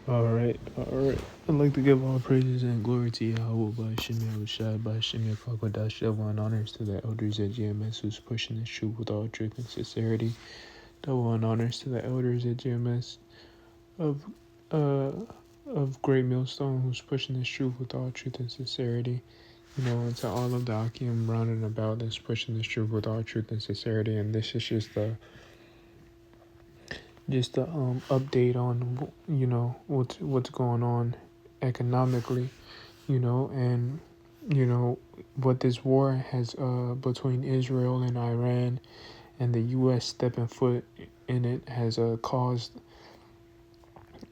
All right. I'd like to give all praises and glory to Yahweh by Shemya Rashad by Shemya Kwakwadah Shalva, and honors to the elders at GMS who's pushing this truth with all truth and sincerity. Double and honors to the elders at GMS of uh of Great Millstone who's pushing this truth with all truth and sincerity. And to all of the Akim round and about that's pushing this truth with all truth and sincerity. And this is just the update on what's going on economically, and what this war has between Israel and Iran, and the U.S. stepping foot in it has caused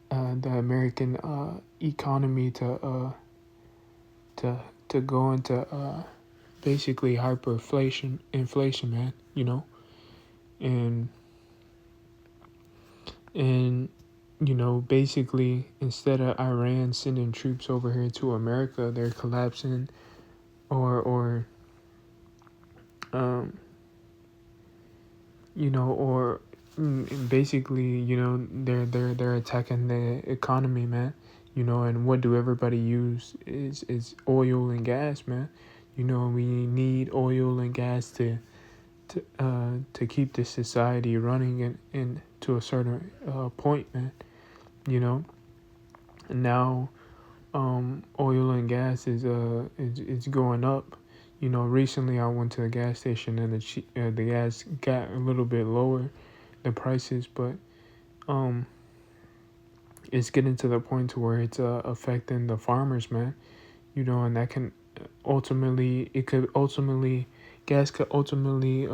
the American economy to go into basically inflation, man. And And, basically, instead of Iran sending troops over here to America, they're collapsing or basically, they're attacking the economy, man. And what do everybody use is oil and gas, man. We need oil and gas to keep this society running and to a certain point, man. And now oil and gas is going up. Recently I went to the gas station and the gas got a little bit lower, the prices, but it's getting to the point to where it's affecting the farmers, man. And that can gas could ultimately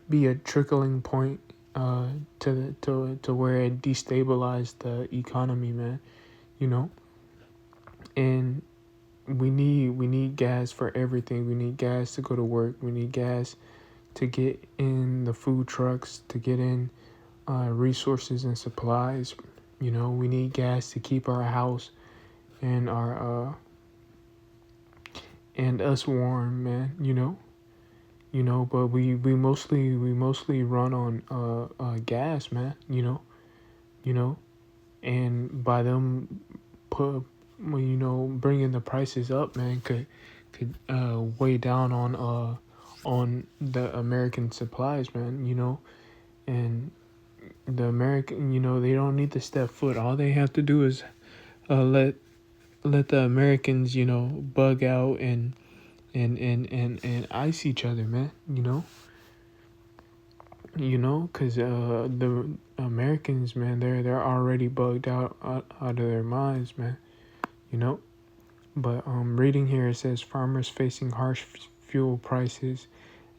be a trickling point to where it destabilized the economy, man. And we need gas for everything. We need gas to go to work. We need gas to get in the food trucks, to get in resources and supplies. We need gas to keep our house and our and us warm, man. But we mostly run on gas, man. And by them bringing the prices up, man, could weigh down on the American supplies, man. And the American, they don't need to step foot. All they have to do is let the Americans, bug out and ice each other, man. Because the Americans, man, they're already bugged out of their minds, man. But reading here, it says farmers facing harsh fuel prices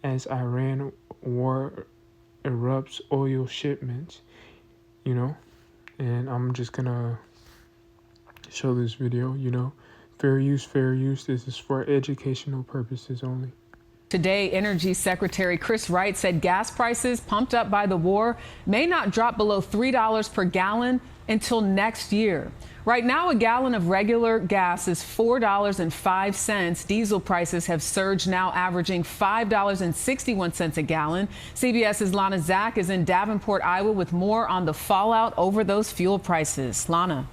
as Iran war erupts oil shipments. And I'm just gonna show this video. Fair use. This is for educational purposes only. Today, Energy Secretary Chris Wright said gas prices pumped up by the war may not drop below $3 per gallon until next year. Right now, a gallon of regular gas is $4.05. Diesel prices have surged, now averaging $5.61 a gallon. CBS's Lana Zak is in Davenport, Iowa, with more on the fallout over those fuel prices. Lana.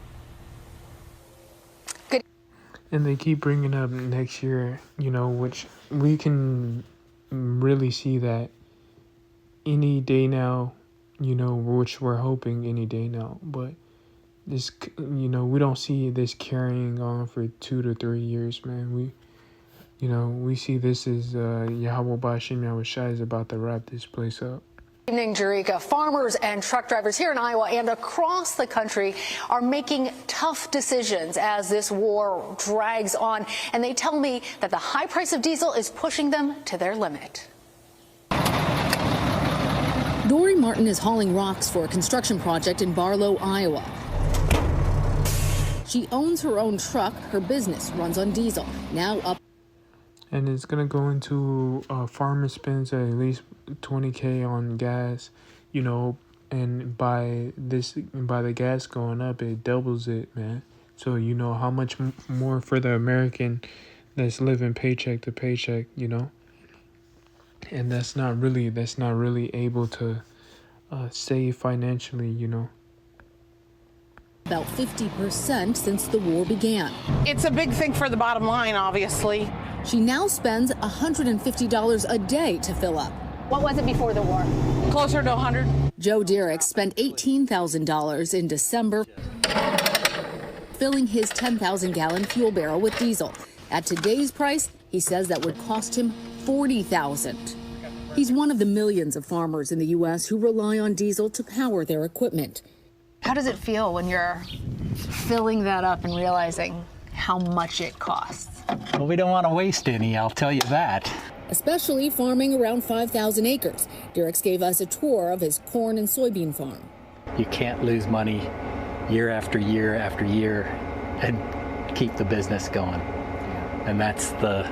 And they keep bringing up next year, which we can really see that any day now, which we're hoping any day now. But this, we don't see this carrying on for 2 to 3 years, man. We see this as Yahweh Bashim Yahushai is about to wrap this place up. Evening, Jerika. Farmers and truck drivers here in Iowa and across the country are making tough decisions as this war drags on. And they tell me that the high price of diesel is pushing them to their limit. Dory Martin is hauling rocks for a construction project in Barlow, Iowa. She owns her own truck. Her business runs on diesel, now up. And it's going to go into farmer spends at least $20K on gas, and by the gas going up, it doubles it, man. So how much more for the American that's living paycheck to paycheck, and that's not really able to save financially, about 50% since the war began. It's a big thing for the bottom line, obviously. She now spends $150 a day to fill up. What was it before the war? Closer to 100. Joe Derrick spent $18,000 in December filling his 10,000-gallon fuel barrel with diesel. At today's price, he says that would cost him $40,000. He's one of the millions of farmers in the U.S. who rely on diesel to power their equipment. How does it feel when you're filling that up and realizing how much it costs? Well, we don't want to waste any, I'll tell you that. Especially farming around 5,000 acres. Derrick gave us a tour of his corn and soybean farm. You can't lose money year after year after year and keep the business going. And that's the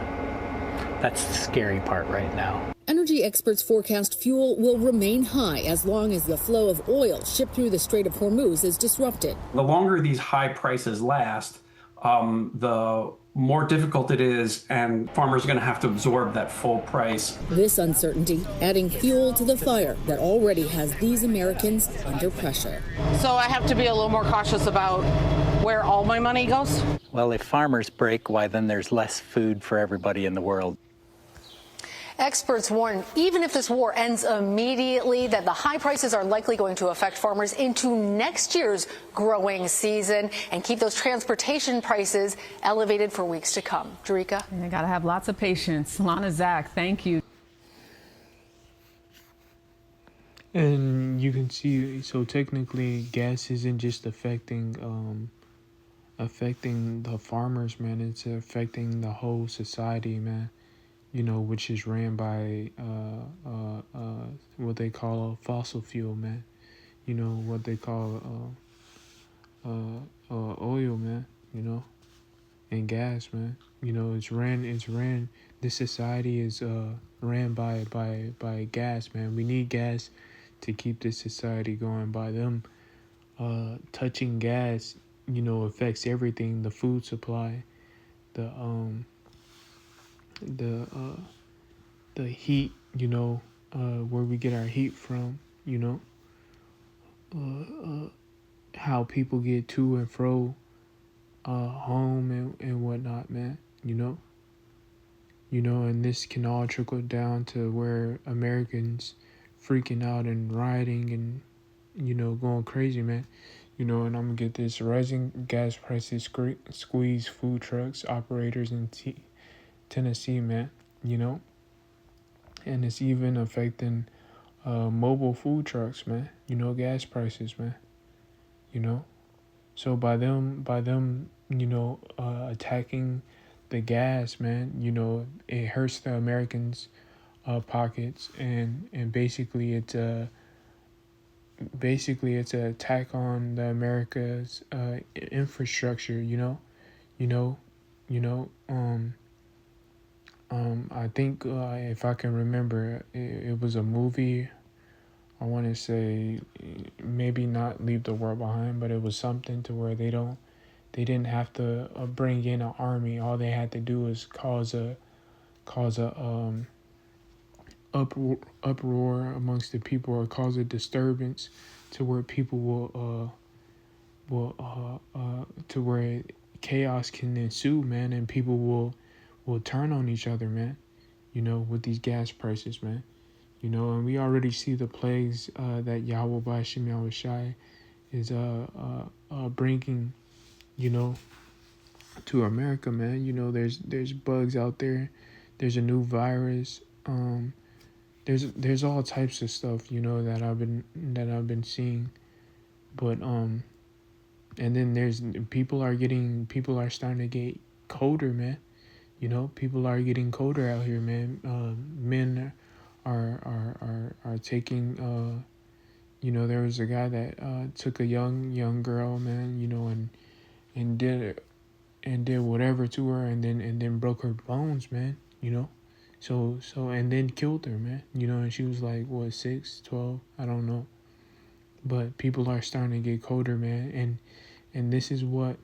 scary part right now. Energy experts forecast fuel will remain high as long as the flow of oil shipped through the Strait of Hormuz is disrupted. The longer these high prices last, the more difficult it is, and farmers are going to have to absorb that full price. This uncertainty adding fuel to the fire that already has these Americans under pressure. So I have to be a little more cautious about where all my money goes. Well, if farmers break, why then there's less food for everybody in the world. Experts warn even if this war ends immediately, that the high prices are likely going to affect farmers into next year's growing season and keep those transportation prices elevated for weeks to come. Jerika? You got to have lots of patience. Lana, Zach, thank you. And you can see, so technically gas isn't just affecting the farmers, man. It's affecting the whole society, man. You know, which is ran by what they call fossil fuel, man. You know, what they call oil, man. You know, and gas, man. You know, it's ran. This society is ran by gas, man. We need gas to keep this society going. By them touching gas, you know, affects everything. The food supply, the heat, you know, where we get our heat from, you know, how people get to and fro home and whatnot, man, you know, and this can all trickle down to where Americans freaking out and rioting and, you know, going crazy, man. You know, and I'm gonna get this: rising gas prices squeeze food trucks operators in Tennessee, man. You know, and it's even affecting mobile food trucks, man. You know, gas prices, man. You know, so by them, you know, attacking the gas, man. You know, it hurts the Americans' pockets, and basically it's an attack on the America's infrastructure. I think if I can remember, it was a movie. I want to say maybe not Leave the World Behind, but it was something to where they didn't have to bring in an army. All they had to do was cause a uproar amongst the people, or cause a disturbance to where people will to where chaos can ensue, man, and people will turn on each other, man, you know, with these gas prices, man, you know. And we already see the plagues that Yahweh B'Shem Yahushai is bringing, you know, to America, man. You know, there's bugs out there, there's a new virus, there's all types of stuff, you know, that I've been seeing, but and then people are starting to get colder, man. You know, people are getting colder out here, man. Men are taking. You know, there was a guy that took a young girl, man. You know, and did whatever to her, and then broke her bones, man. You know, so and then killed her, man. You know, and she was like, what, 6, 12? I don't know. But people are starting to get colder, man, and this is what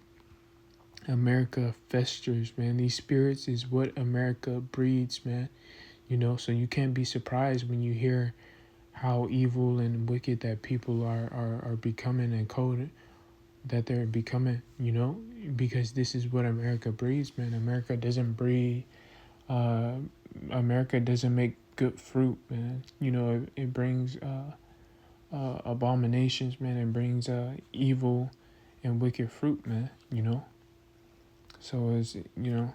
America festers, man. These spirits is what America breeds, man. You know, so you can't be surprised when you hear how evil and wicked that people are becoming and that they're becoming, you know, because this is what America breeds, man. America doesn't breed, America doesn't make good fruit, man. You know, it brings abominations, man. It brings evil and wicked fruit, man, you know. So it's, you know,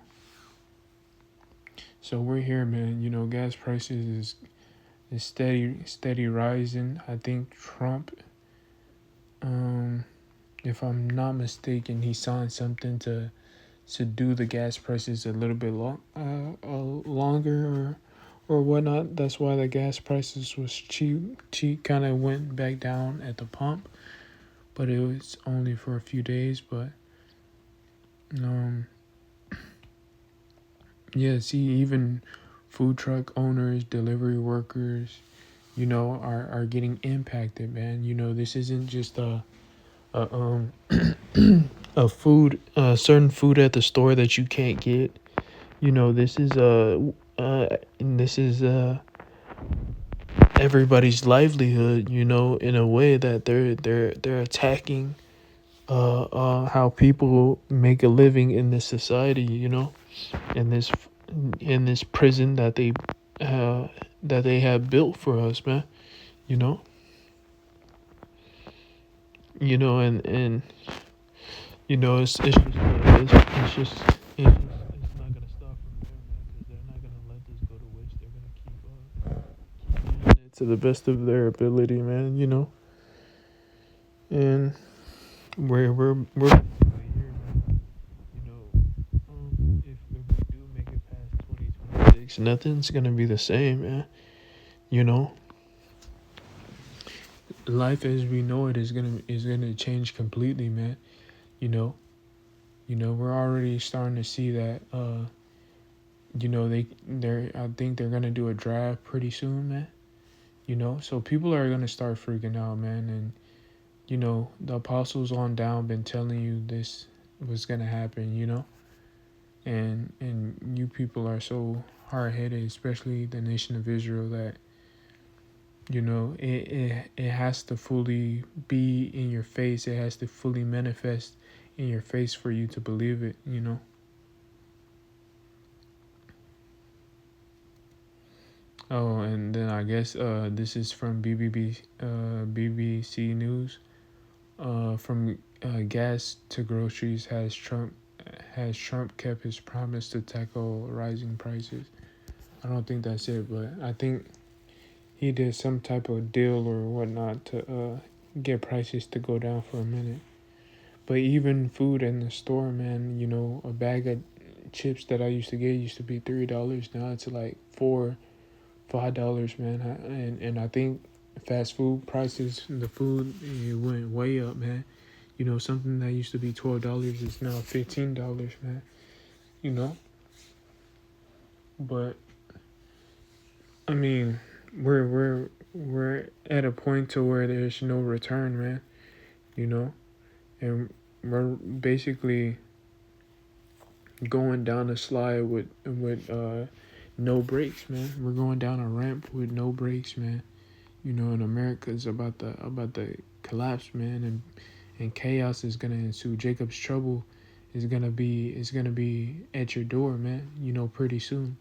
so we're here, man. You know, gas prices is steady rising. I think Trump, if I'm not mistaken, he signed something to do the gas prices a little bit longer or whatnot. That's why the gas prices was cheap kind of went back down at the pump, but it was only for a few days. But yeah, see, even food truck owners, delivery workers, you know, are getting impacted, man. You know, this isn't just a food, certain food at the store that you can't get. You know, this is everybody's livelihood. You know, in a way that they're attacking how people make a living in this society. You know, in this prison that they have built for us, man. You know. You know, and you know, it's just not gonna stop from there, man, because they're not gonna let this go to waste. They're gonna keep using it to the best of their ability, man. You know, and we're here, man. You know, if we do make it past 2026, nothing's gonna be the same, man. You know, life as we know it is gonna change completely, man. You know, we're already starting to see that. You know, I think they're gonna do a draft pretty soon, man. You know, so people are gonna start freaking out, man. And you know, the apostles on down been telling you this was gonna happen. You know, and you people are so hard headed, especially the nation of Israel, that you know it has to fully be in your face. It has to fully manifest in your face for you to believe it, you know. Oh, and then I guess this is from BBC News. From gas to groceries, has Trump kept his promise to tackle rising prices? I don't think that's it, but I think he did some type of deal or whatnot to get prices to go down for a minute. But even food in the store, man, you know, a bag of chips that I used to get used to be $3. Now it's like $4-5, man. And I think fast food prices, the food, it went way up, man. You know, something that used to be $12 is now $15, man. You know, but I mean, we're at a point to where there's no return, man. You know, and we're basically going down a slide with no brakes, man. We're going down a ramp with no brakes, man. You know, and America's about to collapse, man, and chaos is gonna ensue. Jacob's trouble is gonna be at your door, man. You know, pretty soon.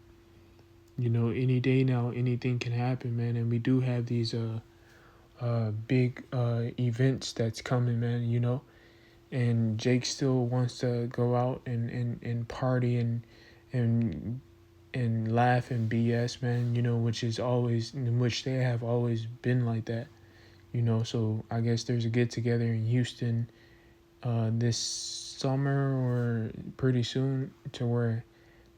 You know, any day now, anything can happen, man. And we do have these big events that's coming, man. You know. And Jake still wants to go out and party and laugh and BS, man, you know, which they have always been like that, you know. So I guess there's a get together in Houston this summer or pretty soon, to where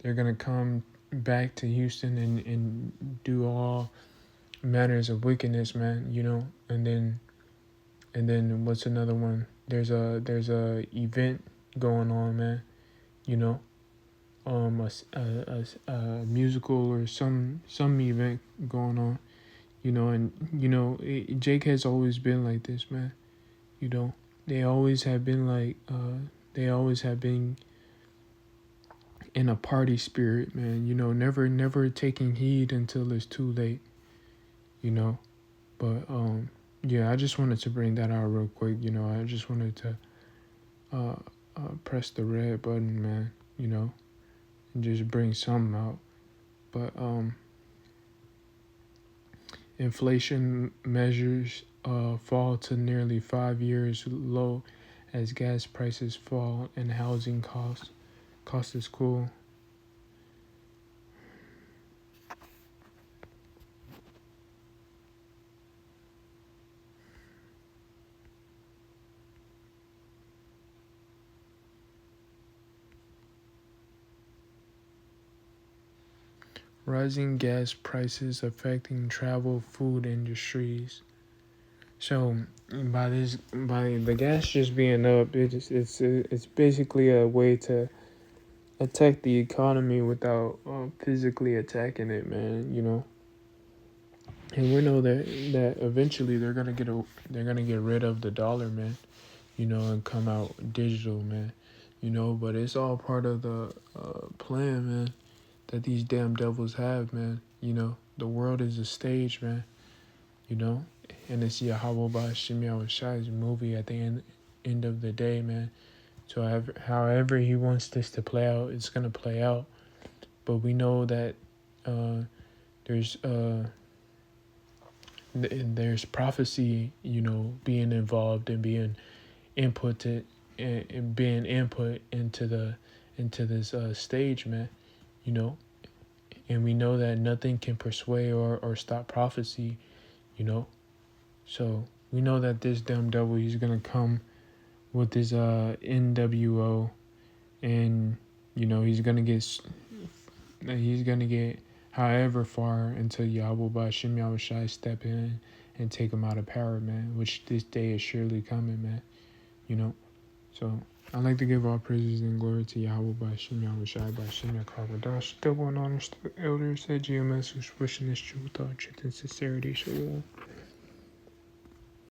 they're gonna come back to Houston and do all manners of wickedness, man, you know. And then what's another one? There's a event going on, man. You know, a musical or some event going on. You know, and you know, Jake has always been like this, man. You know, they always have been in a party spirit, man. You know, never taking heed until it's too late. You know, but yeah, I just wanted to bring that out real quick. You know, I just wanted to press the red button, man, you know, and just bring something out. But inflation measures fall to nearly 5 years low as gas prices fall and housing cost is cool. Rising gas prices affecting travel food industries. So by the gas just being up, it's basically a way to attack the economy without physically attacking it, man. You know, and we know that eventually they're gonna get rid of the dollar, man. You know, and come out digital, man. You know, but it's all part of the plan, man, that these damn devils have, man. You know, the world is a stage, man. You know, and it's Yahweh Ba'Shem Yahushai's movie at the end of the day, man. So however he wants this to play out, it's gonna play out. But we know that there's prophecy, you know, being involved and being inputted and being input into this stage, man. You know, and we know that nothing can persuade or stop prophecy, you know. So we know that this damn devil, he's gonna come with his NWO, and you know he's gonna get however far until Yahweh Ba'Shem Yahushai step in and take him out of power, man. Which this day is surely coming, man. You know, so I'd like to give all praises and glory to Yahweh Ba'Shem Yahushai Ba'Shem Yakwadash. Double and honors to the elders at GMS who's pushing this truth with all truth and sincerity. Shalom.